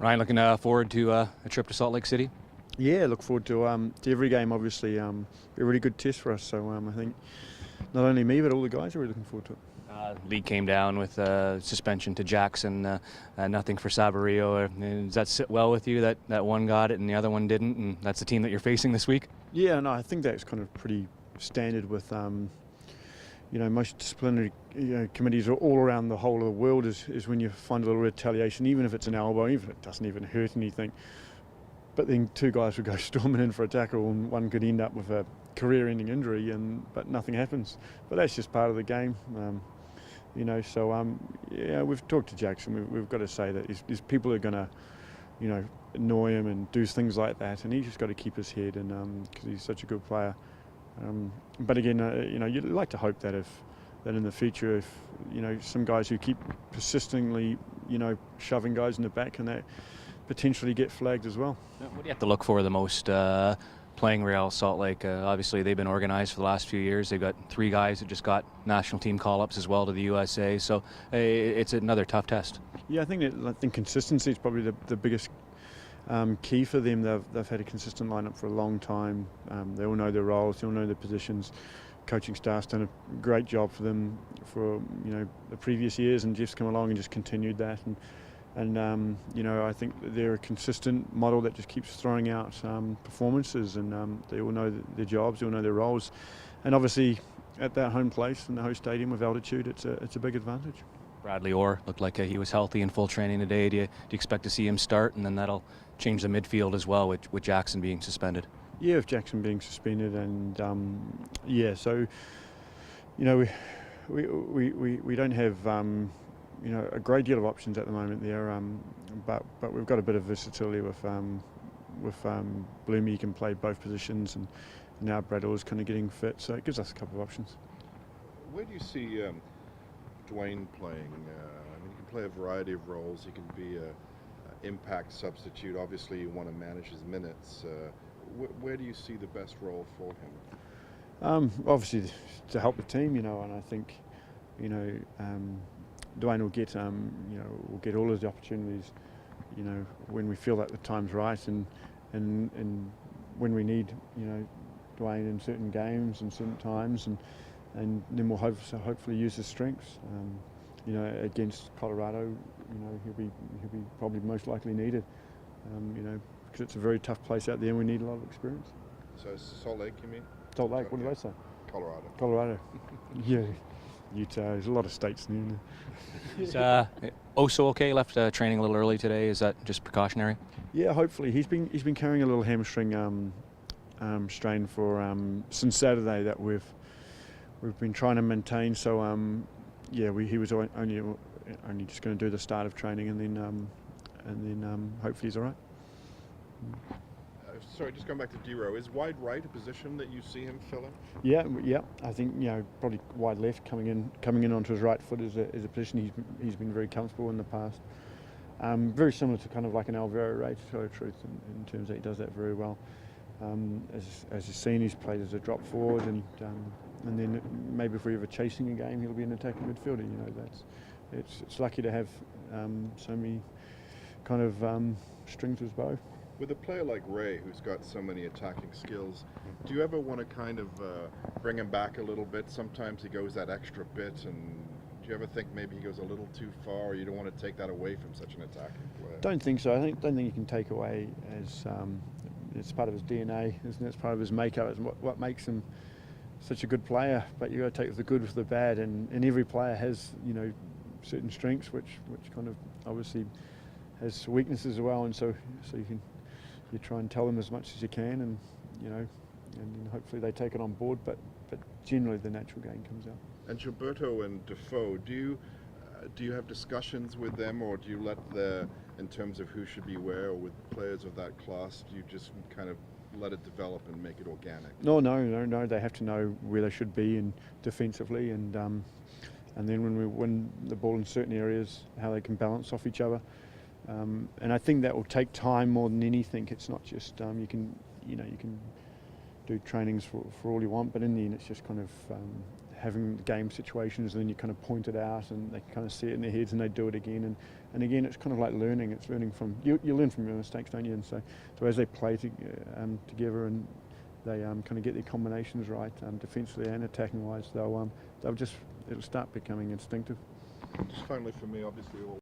Ryan, looking forward to a trip to Salt Lake City? Yeah, look forward to every game. Obviously, a really good test for us. So I think not only me but all the guys are really looking forward to it. League came down with suspension to Jackson, nothing for Sabarillo. Does that sit well with you that one got it and the other one didn't, and that's the team that you're facing this week? Yeah, no, I think that's kind of pretty standard with most disciplinary committees are all around the whole of the world is when you find a little retaliation, even if it's an elbow, even if it doesn't even hurt anything. But then two guys would go storming in for a tackle and one could end up with a career-ending injury, but nothing happens. But that's just part of the game. We've talked to Jackson. We've got to say that there's people who are going to, annoy him and do things like that, and he's just got to keep his head, and because he's such a good player. But again, you'd like to hope that that in the future, if some guys who keep persistently, shoving guys in the back, and that potentially get flagged as well. What do you have to look for the most playing Real Salt Lake? Obviously, they've been organized for the last few years. They've got 3 guys that just got national team call-ups as well to the USA. So it's another tough test. Yeah, I think consistency is probably the biggest key for them. They've had a consistent lineup for a long time. They all know their roles. They all know their positions. Coaching staff's done a great job for them for the previous years, and Jeff's come along and just continued that. And I think they're a consistent model that just keeps throwing out performances, and they all know their jobs, they all know their roles, and obviously at that home place in the host stadium with altitude, it's a big advantage. Bradley Orr looked like he was healthy in full training today. Do you expect to see him start, and then that'll change the midfield as well with Jackson being suspended? Yeah, with Jackson being suspended, and so we don't have a great deal of options at the moment there, but we've got a bit of versatility with Bloomy. He can play both positions, and now Brad Orr's kind of getting fit, so it gives us a couple of options. Where do you see Dwayne playing? He can play a variety of roles. He can be an impact substitute. Obviously, you want to manage his minutes. Where do you see the best role for him? Obviously, to help the team, and I think, Dwayne will get, will get all of the opportunities, when we feel that the time's right, and when we need, Dwayne in certain games and certain times, and then we'll hopefully use his strengths. Against Colorado, he'll be probably most likely needed, because it's a very tough place out there, and we need a lot of experience. So Salt Lake, you mean? Salt Lake. What did I say? Colorado. Yeah. Utah. There's a lot of states near there. Is Oso okay? Left training a little early today. Is that just precautionary? Yeah, hopefully. He's been carrying a little hamstring strain for since Saturday that we've been trying to maintain. So he was only just going to do the start of training, and then hopefully he's all right. Sorry, just going back to D-Row, is wide right a position that you see him filling? Yeah. I think probably wide left coming in onto his right foot is a position he's been very comfortable in the past. Very similar to kind of like an Alvaro Ray, to tell the truth, in terms that he does that very well. As you've seen, he's played as a drop forward, and then maybe if we're ever chasing a game, he'll be an attacking midfielder. It's lucky to have so many kind of strings to his bow. With a player like Ray, who's got so many attacking skills, do you ever want to kind of bring him back a little bit? Sometimes he goes that extra bit, and do you ever think maybe he goes a little too far, or you don't want to take that away from such an attacking player? Don't think so. Don't think you can take away as it's part of his DNA, isn't it? It's part of his makeup. It's what makes him such a good player. But you got to take the good with the bad, and every player has certain strengths, which kind of obviously has weaknesses as well, and so you try and tell them as much as you can, and and hopefully they take it on board. But generally the natural game comes out. And Gilberto and Defoe, do you have discussions with them, or do you let in terms of who should be where, or with players of that class, do you just kind of let it develop and make it organic? No. They have to know where they should be and defensively, and then when we win the ball in certain areas, how they can balance off each other. And I think that will take time more than anything. It's not just you can do trainings for all you want, but in the end it's just kind of having game situations, and then you kind of point it out and they kind of see it in their heads and they do it again. And again, it's kind of like learning. It's learning from, you learn from your mistakes, don't you? And so as they play together and they kind of get their combinations right, defensively and attacking wise, it'll start becoming instinctive. Just finally for me, obviously,